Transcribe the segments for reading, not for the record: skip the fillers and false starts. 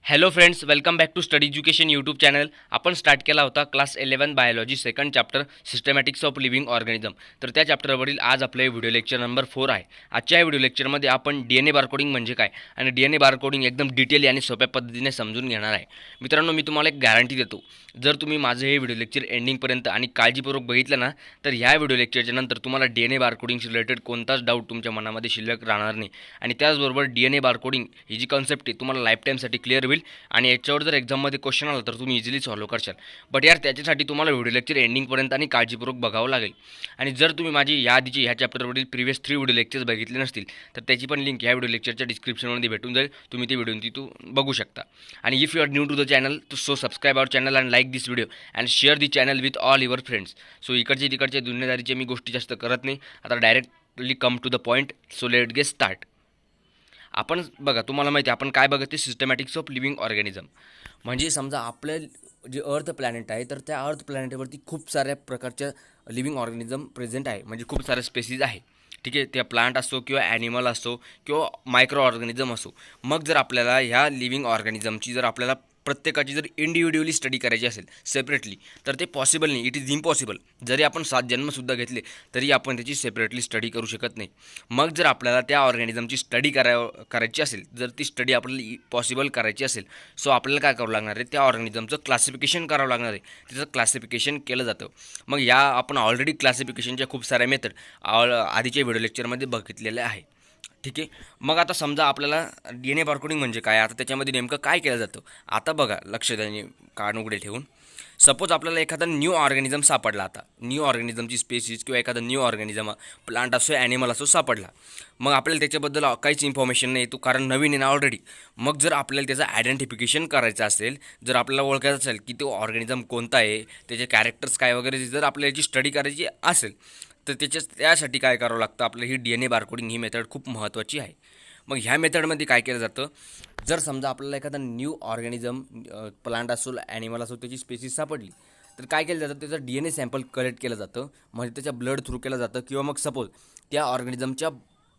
Hello friends, welcome back to study education YouTube channel. आपण start केला होता class 11 biology second chapter systematics of living organism. तर त्या चॅप्टरवरील आज आपले व्हिडिओ लेक्चर नंबर 4 आहे. आजच्या या व्हिडिओ लेक्चरमध्ये आपण DNA बारकोडिंग म्हणजे काय आणि DNA बारकोडिंग एकदम डिटेल आणि सोप्या पद्धतीने समजून घेणार आहे. मित्रांनो, मी तुम्हाला एक गॅरंटी देतो, जर तुम्ही माझं हे व्हिडिओ लेक्चर एंडिंगपर्यंत आणि काळजीपूर्वक बघितलं ना, तर ह्या व्हिडिओ लेक्चरच्या नंतर तुम्हाला DNA बारकोडिंगशी रिलेटेड कोणताच डाऊट तुमच्या मनामध्ये शिल्लक राहणार नाही. आणि त्याचबरोबर DNA बारकोडिंग ही जी कन्सेप्ट आहे तुम्हाला लाईफ टाईमसाठी क्लिअर होईल आणि याच्यावर जर एक्झाममध्ये क्वेश्चन आला तर तुम्ही इझिली सॉल्व्ह करशाल. बट यार, त्याच्यासाठी तुम्हाला व्हिडिओ लेक्चर एंडिंगपर्यंत आणि काळजीपूर्वक बघावं लागेल. आणि जर तुम्ही माझी या आधीची ह्या चॅप्टरवरील प्रिव्हियस 3 व्हिडिओ लेक्चर्स बघितले नसतील तर त्याची पण लिंक ह्या व्हिडिओ लेक्चरच्या डिस्क्रिप्शनमध्ये भेटून जाईल. तुम्ही ते व्हिडिओ तिथून बघू शकता. आणि if you are new to the channel so subscribe our channel and like this video and share the channel with all your friends. So इकडचे तिकडचे दुनियादारीचे मी गोष्टी जास्त करत नाही. आता directly come to the point. So let get start. आपण बघा, तुम्हाला माहिती आहे आपण काय बघते, सिस्टमॅटिक्स ऑफ लिव्हिंग ऑर्गॅनिझम. म्हणजे समजा आपलं जे अर्थ प्लॅनेट आहे तर त्या अर्थ प्लॅनेटवरती खूप साऱ्या प्रकारच्या लिव्हिंग ऑर्गॅनिझम प्रेझेंट आहे. म्हणजे खूप साऱ्या स्पेसीज आहे. ठीक आहे, त्या प्लांट असो किंवा ॲनिमल असो किंवा मायक्रो ऑर्गॅनिझम असो. मग जर आपल्याला ह्या लिव्हिंग ऑर्गॅनिझमची जर आपल्याला प्रत्येकाची जर इंडिव्हिज्युअली स्टडी करायची असेल सेपरेटली तर ते पॉसिबल नाही. It is impossible. जरी आपण 7 जन्मसुद्धा घेतले तरी आपण त्याची सेपरेटली स्टडी करू शकत नाही. मग जर आपल्याला त्या ऑर्गॅनिझमची स्टडी करायची असेल, जर ती स्टडी आपल्याला पॉसिबल करायची असेल, सो आपल्याला काय करावं लागणार आहे, त्या ऑर्गॅनिझमचं क्लासिफिकेशन करावं लागणार आहे. त्याचं क्लासिफिकेशन केलं जातं. मग या आपण ऑलरेडी क्लासिफिकेशनच्या खूप साऱ्या मेथड आधीच्या व्हिडिओ लेक्चरमध्ये बघितलेल्या आहे. ठीक आहे. मग आता समजा आपल्याला DNA बारकोडिंग म्हणजे काय, आता त्याच्यामध्ये नेमकं काय केलं जातं. आता बघा, लक्ष द्या कान उघडे ठेवून. सपोज आपल्याला एखादा न्यू ऑर्गॅनिझम सापडला. आता न्यू ऑर्गॅनिझमची स्पेसीज किंवा एखादा न्यू ऑर्गॅनिझम प्लांट असो ॲनिमल असो सापडला. मग आपल्याला त्याच्याबद्दल काहीच इन्फॉर्मेशन नाही, तो कारण नवीन आहे ना ऑलरेडी. मग जर आपल्याला त्याचं आयडेंटिफिकेशन करायचं असेल, जर आपल्याला ओळखायचं असेल की तो ऑर्गॅनिझम कोणता आहे, त्याचे कॅरेक्टर्स काय वगैरे, जर आपल्याला याची स्टडी करायची असेल तर त्यासाठी काय करावं लागतं, आपलं ही DNA बारकोडिंग ही मेथड खूप महत्त्वाची आहे. मग ह्या मेथडमध्ये काय केलं जातं, जर समजा आपल्याला एखादा न्यू ऑर्गॅनिझम प्लांट असो ॲनिमल असो त्याची स्पेसीस सापडली तर काय केलं जातं, त्याचं DNA सॅम्पल कलेक्ट केलं जातं. म्हणजे त्याच्या ब्लड थ्रू केलं जातं. किंवा मग सपोज त्या ऑर्गॅनिझमच्या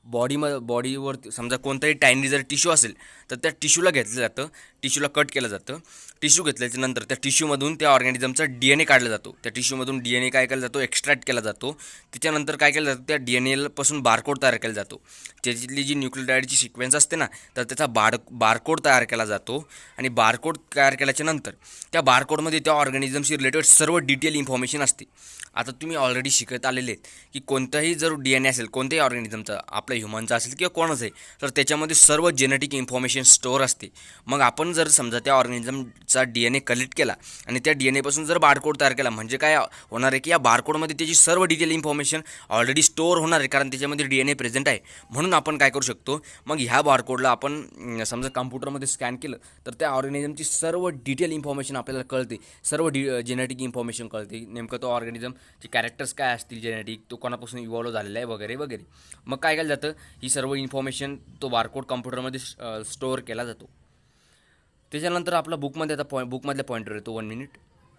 बॉडीवर समजा कोणताही टायनी जर टिश्यू असेल तर त्या टिश्यूला घेतलं जातं, टिश्यूला कट केलं जातं. टिश्यू घेतल्याच्या नंतर त्या टिश्यूमधून त्या ऑर्गॅनिझमचा DNA काढला जातो. त्या टिश्यूमधून DNA काय केला जातो, एक्स्ट्रॅक्ट केला जातो. त्याच्यानंतर काय केलं जातं, त्या DNA पासून बारकोड तयार केला जातो. त्याच्यातली जी न्यूक्लियोटाइडची सिक्वेन्स असते ना, तर त्याचा बारकोड तयार केला जातो. आणि बारकोड तयार केल्याच्या नंतर त्या बारकोडमध्ये त्या ऑर्गॅनिझमशी रिलेटेड सर्व डिटेल इन्फॉर्मेशन असते. आता तुम्ही ऑलरेडी शिकत आलेले आहेत की कोणताही जर DNA असेल, कोणत्याही ऑर्गॅनिझमचा, आपल्या ह्युमनचा असेल किंवा कोणाचं आहे, तर त्याच्यामध्ये सर्व जेनेटिक इन्फॉर्मेशन स्टोअर असते. मग आपण जर समजा त्या ऑर्गॅनिझमचा DNA कलेक्ट केला आणि त्या DNAपासून जर बारकोड तयार केला, म्हणजे काय होणार आहे की या बारकोडमध्ये त्याची सर्व डिटेल इन्फॉर्मेशन ऑलरेडी स्टोअर होणार आहे, कारण त्याच्यामध्ये DNA प्रेझेंट आहे. म्हणून आपण काय करू शकतो, मग ह्या बारकोडला आपण समजा कम्प्युटरमध्ये स्कॅन केलं तर त्या ऑर्गॅनिझमची सर्व डिटेल इन्फॉर्मेशन आपल्याला कळते. सर्व जेनेटिक इन्फॉर्मेशन कळते. नेमकं तो ऑर्गॅनिझम चे कॅरेक्टर्स काय असतील, जेनेटिक, तो कोणापासून इव्हॉल्व झालेला आहे वगैरे वगैरे. मग काय केलं जातं, ही सर्व इन्फॉर्मेशन तो बारकोड कम्प्युटरमध्ये स्टोअर केला जातो. त्याच्यानंतर आपला बुकमध्ये आता बुकमधल्या पॉईंटवर येतो 1 मिनिट.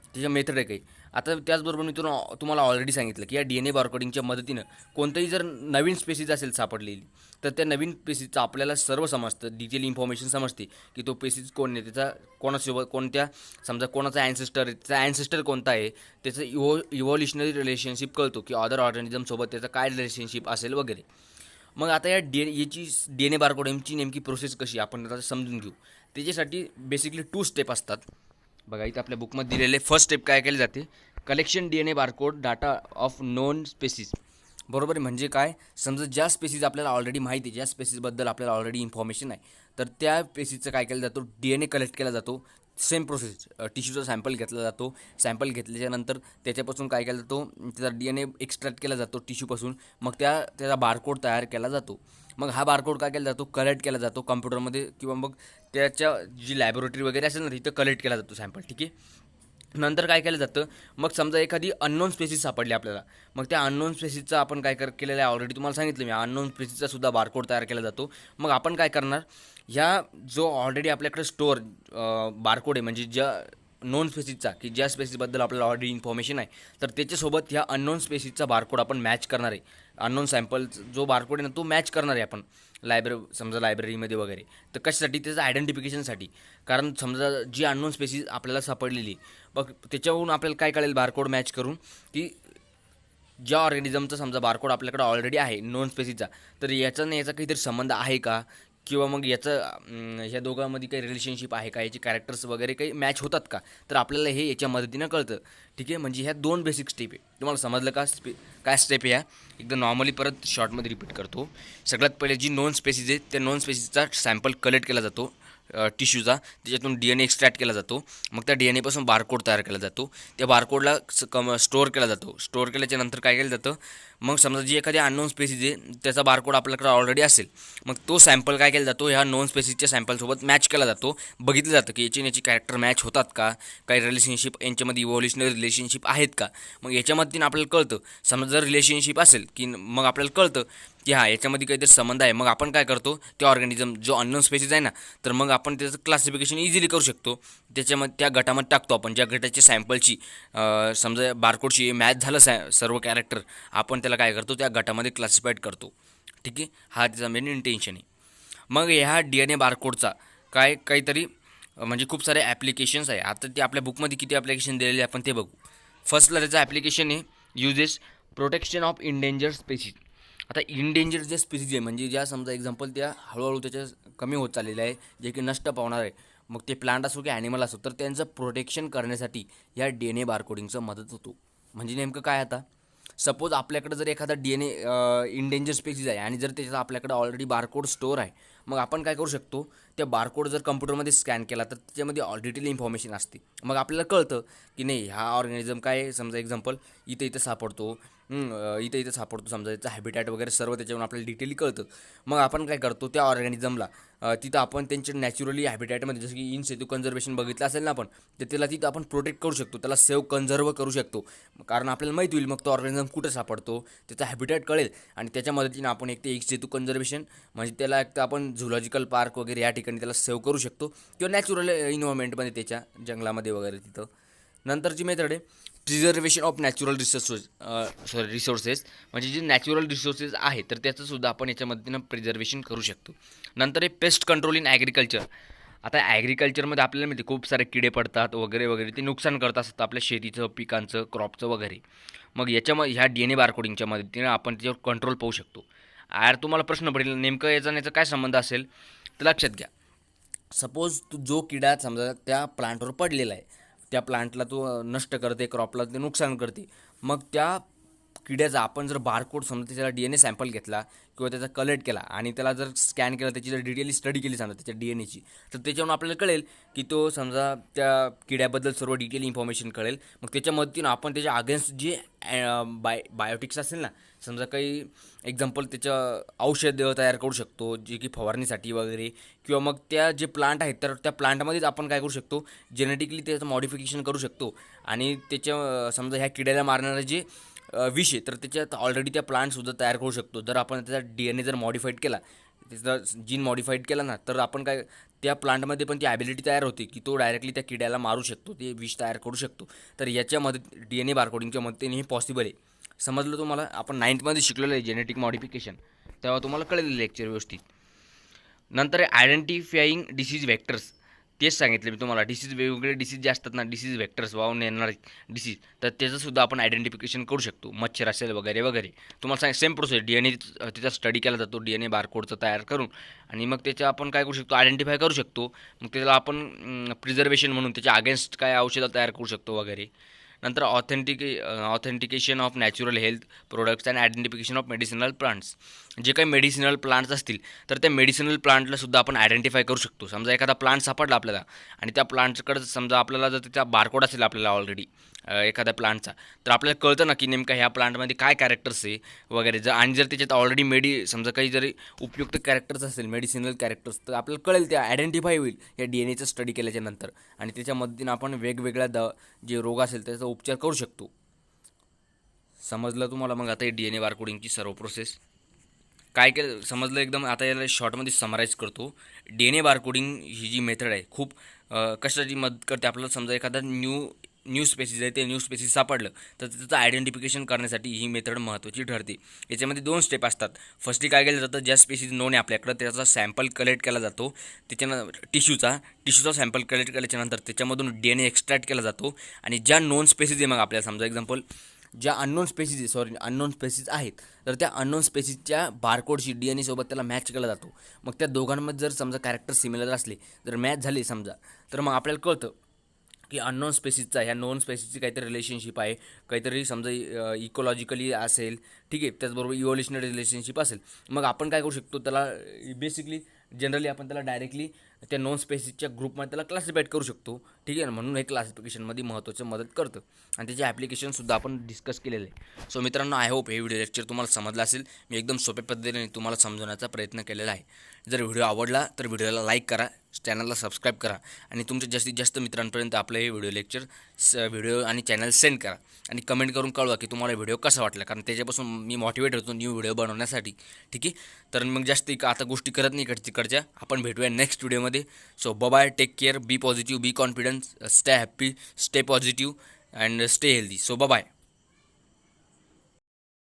त्याच्या मेथड आहे काही. आता त्याचबरोबर मी तुम्हाला ऑलरेडी सांगितलं की या DNA बारकोडिंगच्या मदतीनं कोणतंही जर नवीन स्पेसीज असेल सापडलेली तर त्या नवीन स्पेसीजचं आपल्याला सर्व समजतं, डिटेल इन्फॉर्मेशन समजते की तो स्पेसीज कोण आहे, त्याचा कोणासोबत, कोणत्या, समजा कोणाचा ॲन्सेस्टर आहे, त्याचा ॲन्सेस्टर कोणता आहे, त्याचं इव्हॉल्युशनरी रिलेशनशिप कळतो की अदर ऑर्गॅनिझमसोबत त्याचा काय रिलेशनशिप असेल वगैरे. मग आता याची DNA बारकोडिंगची नेमकी प्रोसेस कशी आपण आता समजून घेऊ. त्याच्यासाठी बेसिकली 2 स्टेप असतात. बघा इथे आपल्या बुकमध्ये दिलेले फर्स्ट स्टेप काय केले जाते, collection DNA barcode data of non species. बरोबर आहे. म्हणजे काय, समजा ज्या स्पेसीज आपल्याला ऑलरेडी माहिती आहे, ज्या स्पेसीजबद्दल आपल्याला ऑलरेडी इन्फॉर्मेशन आहे, तर त्या स्पेसीजचं काय केलं जातो, DNA कलेक्ट केला जातो. सेम प्रोसेस, टिश्यूचा सॅम्पल घेतला जातो. सॅम्पल घेतल्याच्यानंतर त्याच्यापासून काय केला जातो, त्याचा DNA एक्स्ट्रॅक्ट केला जातो टिश्यूपासून. मग त्याचा बारकोड तयार केला जातो. मग हा बारकोड काय केला जातो, कलेक्ट केला जातो कम्प्युटरमध्ये किंवा मग त्याच्या जी लॅबोरेटरी वगैरे असेल ना तिथं कलेक्ट केला जातो सॅम्पल. ठीक आहे. नंतर काय केलं जातं, मग समजा एखादी अननोन स्पेसीज सापडली आपल्याला, मग त्या अननोन स्पेसीजचा आपण काय केलेलं आहे, ऑलरेडी तुम्हाला सांगितलं मी, अननोन स्पेसीजचा सुद्धा बारकोड तयार केला जातो. मग आपण काय करणार, ह्या जो ऑलरेडी आपल्याकडे स्टोअर बारकोड आहे, म्हणजे ज्या नोन स्पेसीजचा, की ज्या स्पेसीजबद्दल आपल्याला ऑलरेडी इन्फॉर्मेशन आहे, तर त्याच्यासोबत ह्या अननोन स्पेसीजचा बारकोड आपण मॅच करणार आहे. अननोन सॅम्पल जो बारकोड आहे ना तो मॅच करणार आहे आपण. समजा लायब्ररीमध्ये वगैरे. तर कशासाठी? त्याचं आयडेंटिफिकेशनसाठी. कारण समजा जी अननोन स्पेसिस आपल्याला सापडलेली, मग त्याच्यावरून आपल्याला काय कळेल बारकोड मॅच करून, की ज्या ऑर्गॅनिझमचा समजा बारकोड आपल्याकडे ऑलरेडी आहे नॉन स्पेसिसचा, तर याचा आणि याचा काहीतरी संबंध आहे का, किंवा मग याचं ह्या दोघांमध्ये काही रिलेशनशिप आहे का, याचे कॅरेक्टर्स वगैरे काही मॅच होतात का, तर आपल्याला हे याच्या मदतीनं कळतं. ठीक आहे, म्हणजे ह्या 2 बेसिक स्टेप आहे. तुम्हाला समजलं का काय स्टेप आहे ह्या? एकदा नॉर्मली परत शॉर्टमध्ये रिपीट करतो. सगळ्यात पहिले जी नॉन स्पेसिस आहे त्या नॉन स्पेसिसचा सॅम्पल कलेक्ट केला जातो टिश्यूचा, त्याच्यातून DNA एक्स्ट्रॅक्ट केला जातो. मग त्या DNAपासून बारकोड तयार केला जातो. त्या बारकोडला स्टोअर केला जातो. स्टोअर केल्याच्या नंतर काय केलं जातं, मग समजा जी एखादी अननोन स्पेसिस आहे त्याचा बारकोड आपल्याकडे ऑलरेडी असेल, मग तो सॅम्पल काय केला जातो, ह्या नॉन स्पेसिसच्या सॅम्पलसोबत मॅच केला जातो. बघितलं जातं की याची कॅरेक्टर मॅच होतात का, काही रिलेशनशिप यांच्यामध्ये इव्हॉल्युशनरी रिलेशनशिप आहेत का. मग याच्यामध्ये आपल्याला कळतं, समजा जर रिलेशनशिप असेल की मग आपल्याला कळतं की हां याच्यामध्ये काहीतरी संबंध आहे. मग आपण काय करतो, ते ऑर्गॅनिझम जो अननोन स्पेसिस आहे ना, तर मग आपण त्याचं क्लासिफिकेशन इझिली करू शकतो. त्याच्यामध्ये त्या गटामध्ये टाकतो आपण, ज्या गटाच्या सॅम्पलची समजा बारकोडशी मॅच झालं सर्व कॅरेक्टर, आपण त्याला काय करतो, त्या गटामध्ये क्लासिफाईड करतो. ठीक आहे, हा त्याचा मेन इंटेन्शन आहे. मग ह्या DNA बारकोडचा काहीतरी म्हणजे खूप सारे ॲप्लिकेशन्स आहे. आता ते आपल्या बुकमध्ये किती ॲप्लिकेशन दिलेले आपण ते बघू. फर्स्टला त्याचं ॲप्लिकेशन आहे uses protection of endanger species. आता इंडेंजर जे स्पीसीज आहे, म्हणजे ज्या समजा एक्झाम्पल त्या हळूहळू त्याच्या कमी होत चाललेल्या आहे, जे की नष्ट पावणार आहे, मग ते प्लांट असो की ॲनिमल असो, तर त्यांचं प्रोटेक्शन करण्यासाठी या DNA बारकोडिंगचं मदत होतो. म्हणजे नेमकं काय, आता सपोज आपल्याकडे जर एखादा DNA इंडेंजर स्पेसिस आहे आणि जर त्याचा आपल्याकडे ऑलरेडी बारकोड स्टोअर आहे, मग आपण काय करू शकतो, त्या बारकोड जर कम्प्युटरमध्ये स्कॅन केला तर त्याच्यामध्ये डिटेल इन्फॉर्मेशन असते. मग आपल्याला कळतं की नाही, हा ऑर्गॅनिझम काय आहे, समजा एक्झाम्पल इथं सापडतो, इथं सापडतो, समजा याचं हॅबिटॅट वगैरे सर्व त्याच्यावरून आपल्याला डिटेली कळतं. मग आपण काय करतो, त्या ऑर्गॅनिझमला तिथं आपण त्यांच्या नॅचरली हॅबिटॅटमध्ये, जसं की इन सेतू कन्झर्वेशन बघितलं असेल ना आपण, तर त्याला तिथं आपण प्रोटेक्ट करू शकतो, त्याला सेव्ह कन्झर्व करू शकतो. कारण आपल्याला माहीत होईल मग तो ऑर्गॅनिझम कुठं सापडतो, त्याचा हॅबिटॅट कळेल, आणि त्याच्या मदतीने आपण एक ते एक सेतू कन्झर्वेशन, म्हणजे त्याला एक तर आपण झुलॉजिकल पार्क वगैरे या ठिकाणी त्याला सेव्ह करू शकतो, किंवा नॅचरल इन्व्हायरमेंटमध्ये त्याच्या जंगलामध्ये वगैरे तिथं. नंतरची मेथड आहे प्रिझर्वेशन ऑफ नॅचरल रिसोर्सेस, म्हणजे जे नॅचरल रिसोर्सेस आहे तर त्याचंसुद्धा आपण याच्या मदतीनं प्रिझर्वेशन करू शकतो. नंतर आहे पेस्ट कंट्रोल इन ॲग्रिकल्चर. आता ॲग्रिकल्चरमध्ये आपल्याला माहिती खूप सारे किडे पडतात वगैरे वगैरे, ते नुकसान करत असतात आपल्या शेतीचं, पिकांचं, क्रॉपचं वगैरे. मग ह्या DNA बारकोडिंगच्या मदतीनं आपण त्याच्यावर कंट्रोल पाहू शकतो. यार तुम्हाला प्रश्न पडेल नेमकं याचा आणि याचा काय संबंध असेल, तर लक्षात घ्या. सपोज जो किडा समजा त्या प्लांटवर पडलेला आहे, त्या प्लांटला तो नष्ट करते, क्रॉपला ते नुकसान करते, मग त्या किड्याचा आपण जर बारकोड समजा त्याला DNA सॅम्पल घेतला किंवा त्याचा कलेक्ट केला आणि त्याला जर स्कॅन केला, त्याची जर डिटेली स्टडी केली समजा त्याच्या DNAची, तर त्याच्यावरून आपल्याला कळेल की तो समजा त्या किड्याबद्दल सर्व डिटेल इन्फॉर्मेशन कळेल. मग त्याच्या मदतीनं आपण त्याच्या अगेन्स्ट जे बायोटिक्स असेल ना, समजा काही एक्झाम्पल त्याचं औषध तयार करू शकतो, जे की फवारणीसाठी वगैरे, किंवा मग त्या जे प्लांट आहेत तर त्या प्लांटमध्येच आपण काय करू शकतो, जेनेटिकली त्याचं मॉडिफिकेशन करू शकतो, आणि त्याच्या समजा ह्या किड्याला मारणारे जे विष आहे तर त्याच्यात ऑलरेडी त्या प्लांटसुद्धा तयार करू शकतो. जर आपण त्याचा DNA जर मॉडिफाईड केला, त्याचा जीन मॉडिफाईड केला ना, तर आपण काय त्या प्लांटमध्ये पण ती ॲबिलिटी तयार होते की तो डायरेक्टली त्या किड्याला मारू शकतो, ते विष तयार करू शकतो. तर याच्यामध्ये DNA बारकोडिंगच्या मदतीने हे पॉसिबल आहे. समजलं तुम्हाला? आपण 9th शिकलेलं आहे जेनेटिक मॉडिफिकेशन, तेव्हा तुम्हाला कळेल लेक्चर व्यवस्थित. नंतर आयडेंटिफाईंग डिसीज व्हेक्टर्स, तेच सांगितलं मी तुम्हाला. वेगवेगळे डिसीज जे असतात ना, डिसीज व्हेक्टर्स वाहून येणारे डिसीज, तर त्याचंसुद्धा आपण आयडेंटिफिकेशन करू शकतो. मच्छर असेल वगैरे वगैरे. तुम्हाला सेम प्रोसेस, DNA त्याचा स्टडी केला जातो, DNA बारकोडचं तयार करून, आणि मग त्याच्या आपण काय करू शकतो, आयडेंटिफाय करू शकतो. मग त्याला आपण प्रिझर्वेशन म्हणून त्याच्या अगेन्स्ट काय औषधं तयार करू शकतो वगैरे. नंतर authentication of natural health products and identification of medicinal plants. जे काही मेडिसिनल प्लांट्स असतील तर त्या मेडिसिनल प्लांटला सुद्धा आपण आयडेंटिफाय करू शकतो. समजा एखादा प्लांट सापडला आपल्याला, आणि त्या प्लांटकडं समजा आपल्याला जर त्याचा बारकोड असेल आपल्याला ऑलरेडी एखाद्या प्लांटचा, तर आपल्याला कळतं ना की नेमका ह्या प्लांटमध्ये काय कॅरेक्टर्स आहे वगैरे. आणि जर त्याच्यात ऑलरेडी समजा काही जरी उपयुक्त कॅरेक्टर्स असेल, मेडिसिनल कॅरेक्टर्स, तर आपल्याला कळेल, ते आयडेंटिफाय होईल या DNAचं स्टडी केल्याच्या नंतर, आणि त्याच्या मदतीनं आपण वेगवेगळ्या जे रोग असेल त्याचा उपचार करू शकतो. समजलं तुम्हाला? मग आता हे DNA बारकोडिंगची सर्व प्रोसेस काय केलं समजलं एकदम. आता याला शॉर्टमध्ये समराईज करतो. DNA बारकोडिंग ही जी मेथड आहे खूप कशाची मदत करते आपल्याला. समजा एखादा न्यू न्यू स्पेसिस आहे ते न्यू स्पेसिस सापडलं तर त्याचं आयडेंटिफिकेशन करण्यासाठी ही मेथड महत्त्वाची ठरते. याच्यामध्ये 2 स्टेप असतात. फर्स्टली काय केलं जातं, ज्या स्पेसिस नोन आहे आपल्याकडं त्याचा सॅम्पल कलेक्ट केला जातो. त्याच्यानंतर टिश्यूचा सॅम्पल कलेक्ट केल्याच्यानंतर त्याच्यामधून DNA एक्स्ट्रॅक्ट केला जातो आणि ज्या नोन स्पेसिस आहे, मग आपल्याला समजा एक्झाम्पल ज्या अननोन स्पेसिस आहेत तर त्या अननोन स्पेसिसच्या बारकोडशी DNA सोबत त्याला मॅच केला जातो. मग त्या दोघांमध्ये जर समजा कॅरेक्टर सिमिलर असले, जर मॅच झाले समजा, तर मग आपल्याला कळतं की अननोन स्पेसिसचा ह्या नोन स्पेसिसची काहीतरी रिलेशनशिप आहे, काहीतरी समजा इकोलॉजिकली असेल, ठीक आहे, त्याचबरोबर इव्होल्युशनरी रिलेशनशिप असेल. मग आपण काय करू शकतो, त्याला बेसिकली जनरली आपण त्याला डायरेक्टली त्या नॉन स्पेसिसच्या ग्रुपमध्ये त्याला क्लासिफाईड करू शकतो, ठीक आहे ना. म्हणून हे क्लासिफिकेशनमध्ये महत्त्वाचं मदत करतं आणि त्याचे ॲप्लिकेशनसुद्धा आपण डिस्कस केलेलं आहे. सो मित्रांनो, आय होप हे व्हिडिओ लेक्चर तुम्हाला समजलं असेल. मी एकदम सोप्या पद्धतीने तुम्हाला समजवण्याचा प्रयत्न केलेला आहे. जर व्हिडिओ आवडला तर व्हिडिओला लाईक करा, चॅनलला सबस्क्राईब करा आणि तुमच्या जास्तीत जास्त मित्रांपर्यंत आपलं हे व्हिडिओ लेक्चर व्हिडिओ आणि चॅनल सेंड करा आणि कमेंट करून कळवा की तुम्हाला व्हिडिओ कसा वाटला, कारण त्याच्यापासून मी मोटिवेट होतो न्यू व्हिडिओ बनवण्यासाठी, ठीक आहे. तर मग जास्त आता गोष्टी करत नाही तिकडच्या, आपण भेटूया नेक्स्ट व्हिडिओमध्ये. So bye, take care, be positive, be confidence, stay happy, stay positive and stay healthy. So bye.